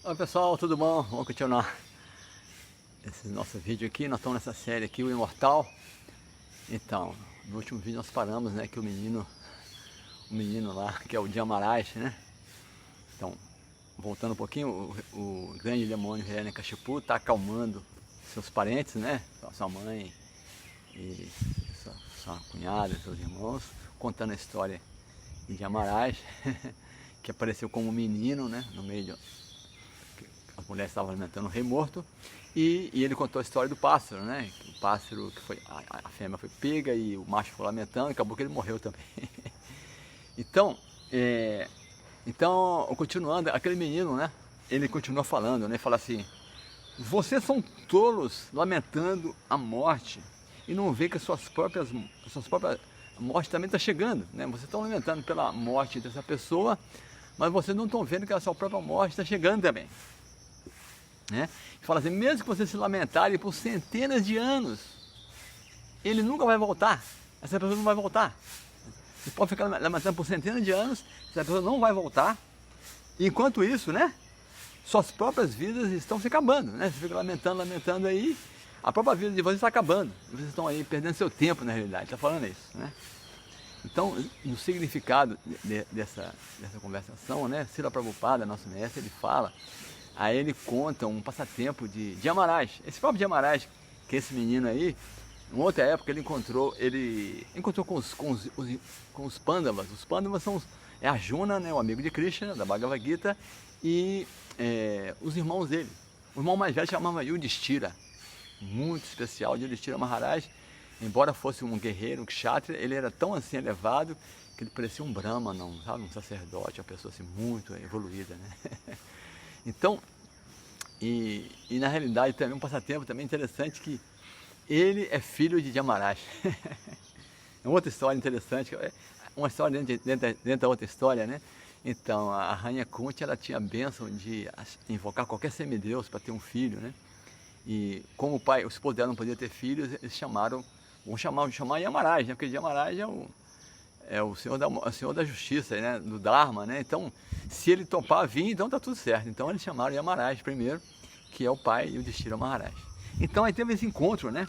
Oi pessoal, tudo bom? Vamos continuar esse nosso vídeo aqui. Nós estamos nessa série aqui, o Imortal. Então, no último vídeo nós paramos, né, que o menino lá, que é o Djamarash, né? Então, voltando um pouquinho, o grande demônio Hiranyakashipu está acalmando seus parentes, né? Sua mãe e sua cunhada, seus irmãos, contando a história de Djamarash, que apareceu como um menino, né, no meio de as mulheres estavam alimentando o rei morto, e ele contou a história do pássaro, né? O pássaro que foi, a fêmea foi pega e o macho foi lamentando, e acabou que ele morreu também. Então, continuando, aquele menino, né? Ele continua falando, né? Fala assim: vocês são tolos lamentando a morte e não vê que a suas próprias a morte também está chegando, né? Vocês estão lamentando pela morte dessa pessoa, mas vocês não estão vendo que a sua própria morte está chegando também. Né? Fala assim, mesmo que vocês se lamentarem por centenas de anos, ele nunca vai voltar, essa pessoa não vai voltar. Você pode ficar lamentando por centenas de anos, essa pessoa não vai voltar. E enquanto isso, né, suas próprias vidas estão se acabando, né? Você fica lamentando aí, a própria vida de vocês está acabando. Vocês estão aí perdendo seu tempo, na realidade, está falando isso, né? Então, no significado dessa conversação, né, Srila Prabhupada, nosso mestre, ele fala. Aí ele conta um passatempo de Djamarash. Esse próprio Djamarash, que é esse menino aí, em outra época ele encontrou com os Pandavas. Os Pandavas são é Arjuna, né, o amigo de Krishna, da Bhagavad Gita, e os irmãos dele. O irmão mais velho chamava Yudhishthira, muito especial. Yudhishthira Maharaj, embora fosse um guerreiro, um kshatriya, ele era tão assim elevado que ele parecia um brahmana, sabe, um sacerdote, uma pessoa assim muito evoluída, né? Então, e na realidade também um passatempo também interessante que ele é filho de Djamarash. É outra história interessante, uma história dentro da outra história, né? Então, a Rainha Kunti, ela tinha a bênção de invocar qualquer semideus para ter um filho, né? E como o esposo dela não podia ter filhos, eles vão chamar Yamaraj, né? Porque Yamaraj é o senhor da justiça, né? Do Dharma, né? Então, se ele topar vir, então tá tudo certo. Então eles chamaram Yamaraj primeiro, que é o pai e o Yudhishthira Maharaj. Então aí teve esse encontro, né?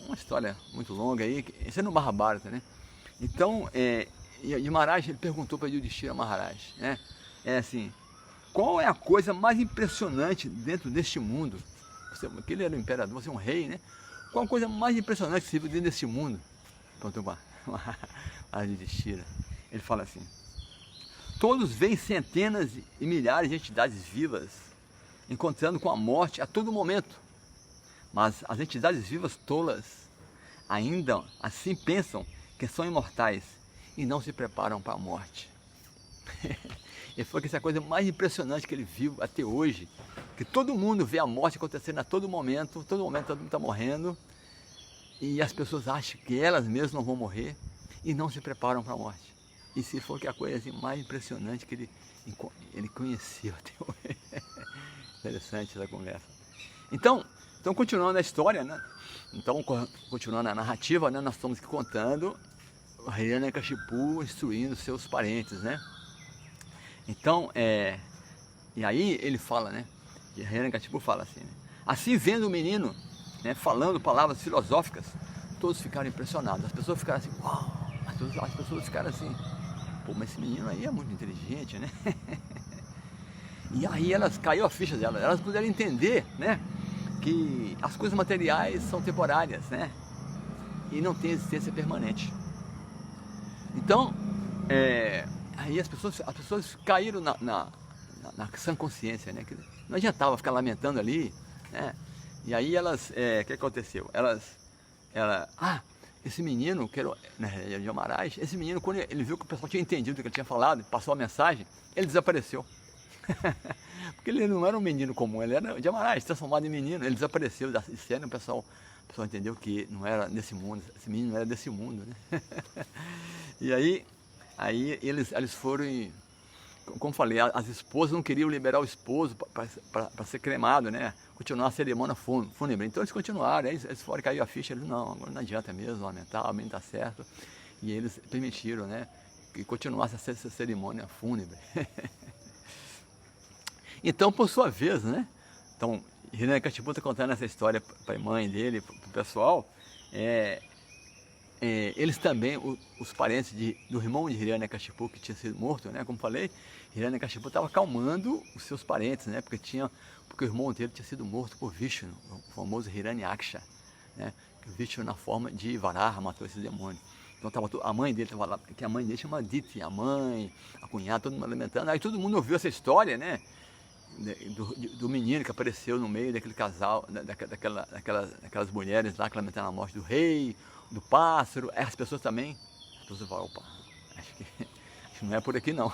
Uma história muito longa aí, isso é no Mahabharata, né? Então, Yamaraj, ele perguntou para Yudhishthira Maharaj, né? É assim, qual é a coisa mais impressionante dentro deste mundo? Porque ele era um imperador, você é um rei, né? Qual a coisa mais impressionante que você viu dentro desse mundo? Perguntou para Yudhishthira. Ele fala assim: todos veem centenas e milhares de entidades vivas encontrando com a morte a todo momento. Mas as entidades vivas tolas ainda assim pensam que são imortais e não se preparam para a morte. Ele falou que essa é a coisa mais impressionante que ele viu até hoje, que todo mundo vê a morte acontecendo a todo momento todo mundo está morrendo, e as pessoas acham que elas mesmas não vão morrer e não se preparam para a morte. E se for que a coisa assim, mais impressionante que ele conheceu até hoje. Interessante essa conversa. Então continuando a história, né? Então, continuando a narrativa, né? Nós estamos aqui contando o Hiranyakashipu instruindo seus parentes, né? Então, e aí ele fala, né? E Hiranyakashipu fala assim, né? Assim vendo o menino, né, falando palavras filosóficas, todos ficaram impressionados. As pessoas ficaram assim, uau! As pessoas ficaram assim, pô, mas esse menino aí é muito inteligente, né? E aí caiu a ficha delas, elas puderam entender, né, que as coisas materiais são temporárias, né, e não tem existência permanente. Então, aí as pessoas caíram na sã consciência, né, que não adiantava ficar lamentando ali, né, e aí o que aconteceu? Esse menino, que era, né, de Amarás, esse menino, quando ele viu que o pessoal tinha entendido o que ele tinha falado, passou a mensagem, ele desapareceu. Porque ele não era um menino comum, ele era de Amarás, transformado em menino, ele desapareceu da cena, o pessoal entendeu que não era desse mundo, esse menino não era desse mundo, né? E aí eles foram, como falei, as esposas não queriam liberar o esposo para ser cremado, né? Continuar a cerimônia fúnebre. Então eles continuaram, aí eles foram, caiu a ficha, eles não, agora não adianta mesmo lamentar, o menino está certo. E eles permitiram, né, que continuasse essa cerimônia fúnebre. Então, por sua vez, né? Então, Hiranyakashipu está contando essa história para a mãe dele, para o pessoal. Eles também, os parentes do irmão de Hiranyakashipu, que tinha sido morto, né? Como falei, Hiranyakashipu estava acalmando os seus parentes, né? Porque o irmão dele tinha sido morto por Vishnu, o famoso Hiranyaksha, né? Vishnu na forma de Varaha matou esse demônio. Então a mãe dele estava lá, que a mãe dele chama Diti, a mãe, a cunhada, todo mundo lamentando. Aí todo mundo ouviu essa história, né? Do menino que apareceu no meio daquele casal, daquelas mulheres lá que lamentaram a morte do rei, do pássaro. As pessoas também, as pessoas falaram, opa, acho que não é por aqui não.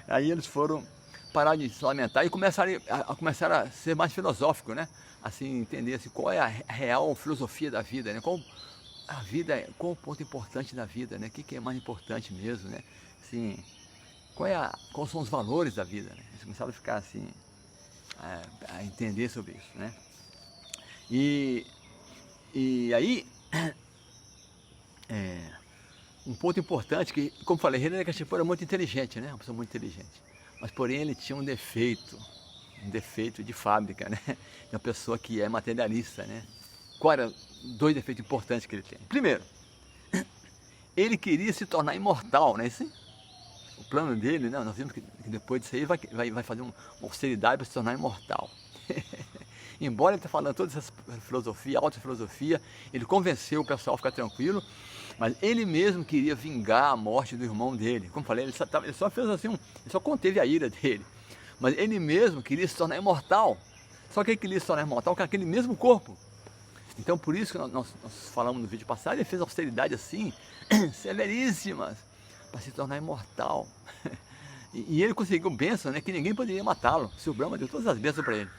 Aí eles foram parar de se lamentar e começaram a ser mais filosóficos, né? Assim, entender assim, qual é a real filosofia da vida, né? Qual o ponto importante da vida, né? O que é mais importante mesmo, né? Assim, quais são os valores da vida, né? Eles começaram a ficar assim, a entender sobre isso, né? E aí, um ponto importante que, como falei, Hiranyakashipu era muito inteligente, né? Uma pessoa muito inteligente. Mas, porém, ele tinha um defeito de fábrica, né? De uma pessoa que é materialista, né? Qual eram 2 defeitos importantes que ele tem? Primeiro, ele queria se tornar imortal, né? O plano dele, né? Nós vimos que depois disso aí vai fazer uma austeridade para se tornar imortal. Embora ele esteja falando toda essa filosofia, alta filosofia, ele convenceu o pessoal a ficar tranquilo, mas ele mesmo queria vingar a morte do irmão dele. Como falei, ele só fez assim, ele só conteve a ira dele. Mas ele mesmo queria se tornar imortal. Só que ele queria se tornar imortal com aquele mesmo corpo. Então por isso que nós falamos no vídeo passado, ele fez austeridade assim, severíssimas, para se tornar imortal. E ele conseguiu bênção, né, que ninguém poderia matá-lo. Seu Brahma deu todas as bênçãos para ele.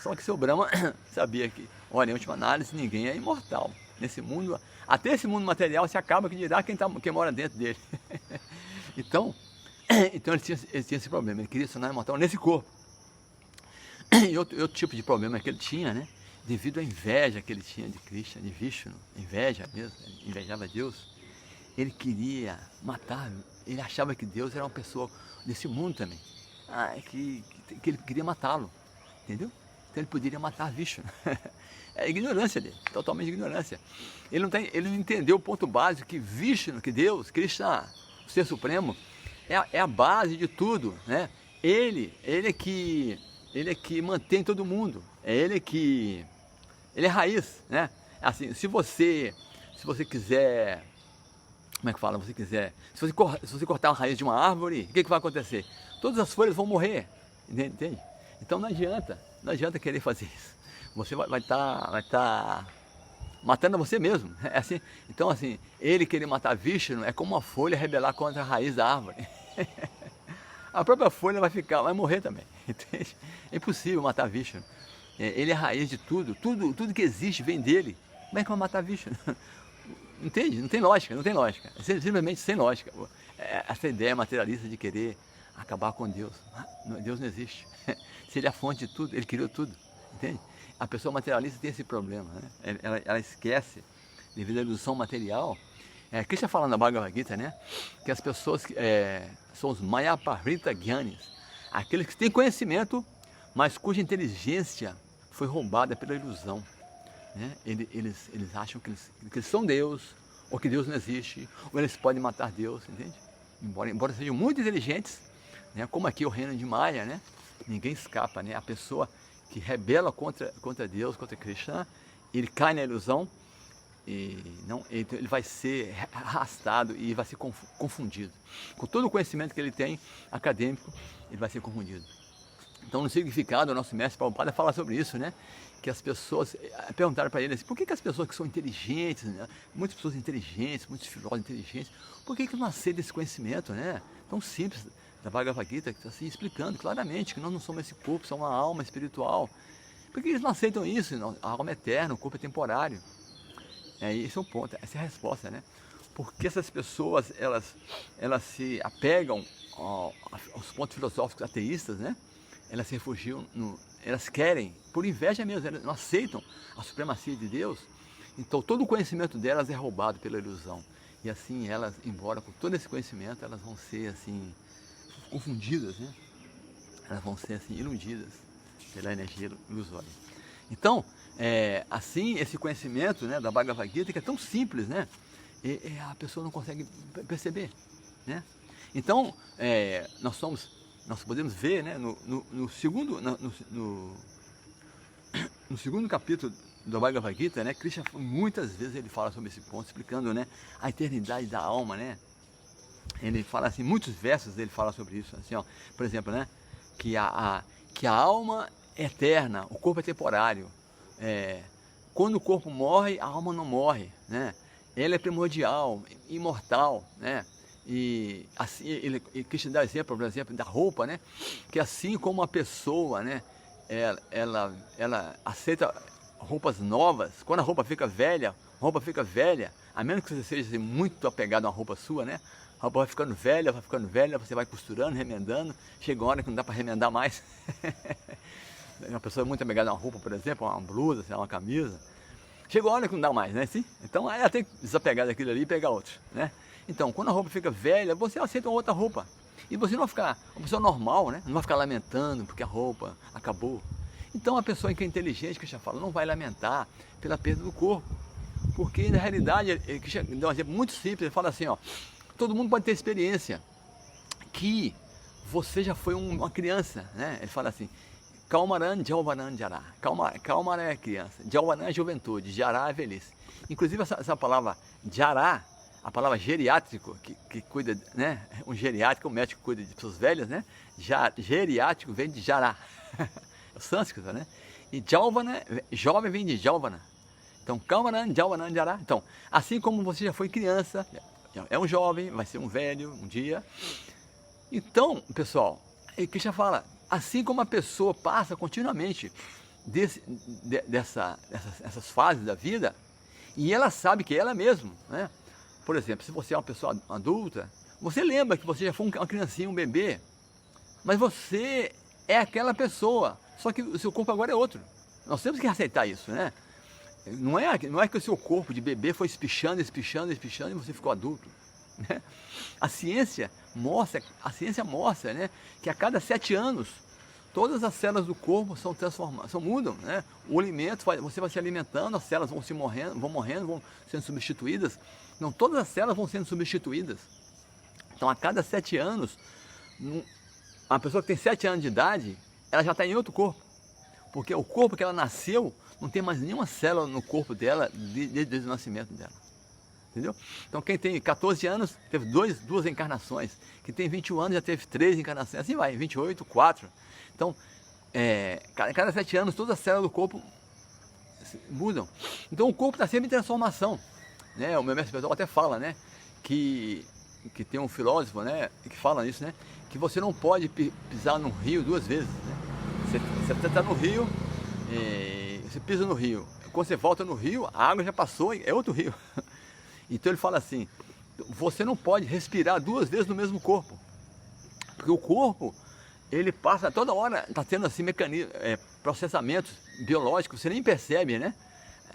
Só que seu Brahma sabia que, olha, em última análise, ninguém é imortal. Nesse mundo, até esse mundo material se acaba, que dirá quem mora dentro dele. Então ele tinha esse problema, ele queria se tornar imortal nesse corpo. E outro tipo de problema que ele tinha, né? Devido à inveja que ele tinha de Krishna, de Vishnu, inveja mesmo, ele invejava Deus, ele queria matar, ele achava que Deus era uma pessoa desse mundo também, que ele queria matá-lo, entendeu? Então ele poderia matar Vishnu. É a ignorância dele, totalmente ignorância. Ele não entendeu o ponto básico que Vishnu, que Deus, Krishna, o Ser Supremo, é a base de tudo, né? Ele é que mantém todo mundo, ele é raiz, né? Assim, se você quiser, como é que fala? Se você cortar a raiz de uma árvore, o que vai acontecer? Todas as folhas vão morrer, entende? Então não adianta querer fazer isso. Você vai estar matando você mesmo. É assim, então assim, ele querer matar Vishnu é como uma folha rebelar contra a raiz da árvore. A própria folha vai morrer também, entende? É impossível matar Vishnu. Ele é a raiz de tudo que existe vem dele. Como é que vai matar Vishnu? Entende? Não tem lógica. É simplesmente sem lógica. Essa ideia materialista de querer acabar com Deus. Deus não existe. Se ele é a fonte de tudo, ele criou tudo, entende? A pessoa materialista tem esse problema, né? Ela esquece, devido à ilusão material. Krishna fala na Bhagavad Gita, né? Que as pessoas são os Mayaparita Gyanis, aqueles que têm conhecimento, mas cuja inteligência foi roubada pela ilusão, né? Eles acham que eles são Deus, ou que Deus não existe, ou eles podem matar Deus, entende? Embora sejam muito inteligentes, né? Como aqui o reino de Maya, né? Ninguém escapa, né? A pessoa que rebela contra Deus, contra Krishna, ele cai na ilusão e ele vai ser arrastado e vai ser confundido. Com todo o conhecimento que ele tem acadêmico, ele vai ser confundido. Então, no significado, o nosso mestre Prabhupada fala sobre isso, né? Que as pessoas perguntaram para ele assim, por que as pessoas que são inteligentes, né? Muitas pessoas inteligentes, muitos filósofos inteligentes, por que não aceitam esse conhecimento, né? Tão simples da Bhagavad Gita, que está assim, explicando claramente que nós não somos esse corpo, somos uma alma espiritual. Por que eles não aceitam isso? A alma é eterna, o corpo é temporário. Esse é o ponto, essa é a resposta, né? Porque essas pessoas, elas se apegam aos pontos filosóficos ateístas, né? Elas se refugiam, elas querem, por inveja mesmo, elas não aceitam a supremacia de Deus. Então todo o conhecimento delas é roubado pela ilusão. E assim elas, embora com todo esse conhecimento, elas vão ser assim, confundidas, né? elas vão ser assim iludidas pela energia ilusória. Então, assim, esse conhecimento, né, da Bhagavad Gita, que é tão simples, né, a pessoa não consegue perceber, né? Então, nós podemos ver, né, no segundo capítulo do Bhagavad Gita, né, Krishna muitas vezes ele fala sobre esse ponto, explicando, né, a eternidade da alma, né? Ele fala assim, muitos versos ele fala sobre isso, assim, ó, por exemplo, né, que a alma é eterna, o corpo é temporário. Quando o corpo morre, a alma não morre, né? Ela é primordial, imortal, né? E assim, Krishna dá exemplo, por exemplo, da roupa, né? Que assim como a pessoa, né, ela aceita roupas novas, quando a roupa fica velha, a menos que você seja assim, muito apegado a uma roupa sua, né? A roupa vai ficando velha, você vai costurando, remendando, chega uma hora que não dá para remendar mais. Uma pessoa muito apegada a uma roupa, por exemplo, uma blusa, uma camisa, chega uma hora que não dá mais, né? Sim? Então ela tem que desapegar daquilo ali e pegar outro, né? Então, quando a roupa fica velha, você aceita uma outra roupa. E você não vai ficar uma pessoa normal, né? Não vai ficar lamentando porque a roupa acabou. Então a pessoa que é inteligente, que já fala, não vai lamentar pela perda do corpo. Porque na realidade, ele dá um exemplo muito simples, ele fala assim, ó, todo mundo pode ter experiência que você já foi uma criança, né? Ele fala assim, Kaumaran, Jauvanan, Jara. Kaumaran é criança, Jauvanan é juventude, Jara é velhice. Inclusive essa palavra Jara, a palavra geriátrico, que cuida, né? Um geriátrico, um médico que cuida de pessoas velhas, né? Geriátrico vem de Jara, é o sânscrito, né? E Jauvana, jovem vem de Jauvana. Então, Kaumaran, Jauvanan, Jara. Então, assim como você já foi criança, é um jovem, vai ser um velho um dia. Então, pessoal, Krishna fala, assim como a pessoa passa continuamente essas fases da vida, e ela sabe que é ela mesma, né? Por exemplo, se você é uma pessoa adulta, você lembra que você já foi uma criancinha, um bebê, mas você é aquela pessoa, só que o seu corpo agora é outro. Nós temos que aceitar isso, né? Não é que o seu corpo de bebê foi espichando e você ficou adulto. Né? A ciência mostra, né, que a cada 7 anos todas as células do corpo são transformadas, mudam, né? O alimento, você vai se alimentando, as células vão morrendo, vão sendo substituídas. Não, todas as células vão sendo substituídas. Então, a cada 7 anos, a pessoa que tem 7 anos de idade, ela já está em outro corpo. Porque o corpo que ela nasceu, não tem mais nenhuma célula no corpo dela desde o nascimento dela. Entendeu? Então, quem tem 14 anos, teve duas encarnações. Quem tem 21 anos, já teve 3 encarnações. Assim vai, 28, 4. Então, cada 7 anos, todas as células do corpo mudam. Então, o corpo está sempre em transformação. Né? O meu mestre espiritual até fala, né, que tem um filósofo, né, que fala nisso, né, que você não pode pisar no rio 2 vezes. Né? Você está no rio, você pisa no rio. Quando você volta no rio, a água já passou, é outro rio. Então ele fala assim, você não pode respirar 2 vezes no mesmo corpo. Porque o corpo, ele passa toda hora, está tendo assim processamentos biológicos, você nem percebe, né?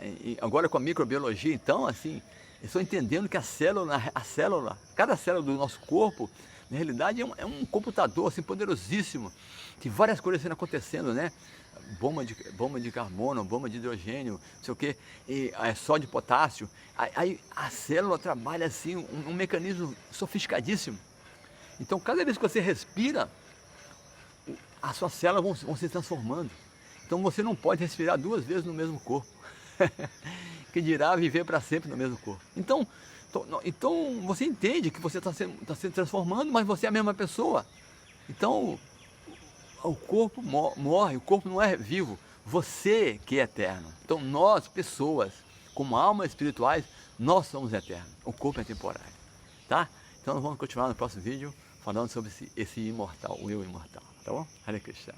E agora com a microbiologia, então, assim, eu estou entendendo que cada célula do nosso corpo, na realidade é um computador assim, poderosíssimo, que várias coisas estão acontecendo, né? Bomba de carbono, bomba de hidrogênio, não sei o que, sódio e potássio. Aí a célula trabalha assim, um mecanismo sofisticadíssimo. Então, cada vez que você respira, as suas células vão se transformando. Então, você não pode respirar 2 vezes no mesmo corpo. Que dirá viver para sempre no mesmo corpo. Então você entende que você está se transformando, mas você é a mesma pessoa. Então, o corpo morre, o corpo não é vivo. Você que é eterno. Então, nós, pessoas, como almas espirituais, nós somos eternos. O corpo é temporário. Tá? Então, nós vamos continuar no próximo vídeo falando sobre esse imortal, o eu imortal. Tá bom? Hare Krishna.